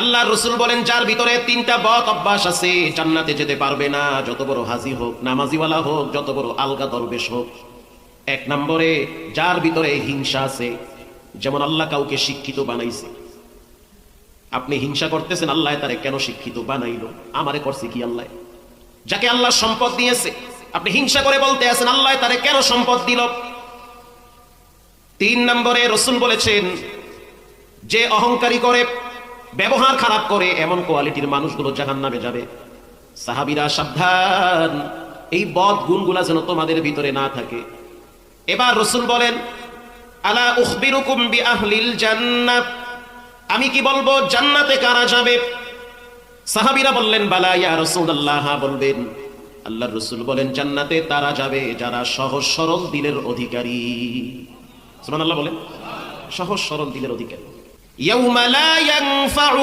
আল্লাহ রসুল বলেন যার ভিতরে তিনটা বদ অভ্যাস আছে জান্নাতে যেতে পারবে না, যত বড় হাজি হোক, নামাজিওয়ালা হোক, যত বড় আলগা দরবেশ হোক। এক নম্বরে যার ভিতরে হিংসা আছে। যেমন আল্লাহ কাউকে শিক্ষিত বানাইছে, আপনি হিংসা করতেছেন আল্লাহ তারে কেন শিক্ষিত বানাইলো, আমারে করছে কি আল্লাহ? যাকে আল্লাহ সম্পদ দিয়েছে আপনি হিংসা করে বলতে আছেন আল্লাহ তারে কেন সম্পদ দিল। তিন নম্বরে রসুল বলেছেন যে অহংকারী করে, ব্যবহার খারাপ করে, এমন কোয়ালিটির মানুষগুলো জাহান্নামে যাবে। সাহাবীরা সাবধান, এই বদ গুণগুলা যেন তোমাদের ভিতরে না থাকে। এবার রসুল বলেন আলা উখবিরুকুম বিআহলিল জান্নাহ, আমি কি বলবো জান্নাতে কারা যাবে? সাহাবীরা বললেন বালা ইয়া রাসূলুল্লাহ, বলবেন। আল্লাহর রাসূল বলেন জান্নাতে তারা যাবে যারা সহজ সরল দিলের অধিকারী। সুবহানাল্লাহ বলেন, সহজ সরল দিলের অধিকারী। ইয়াউমা লা ইয়ানফাউ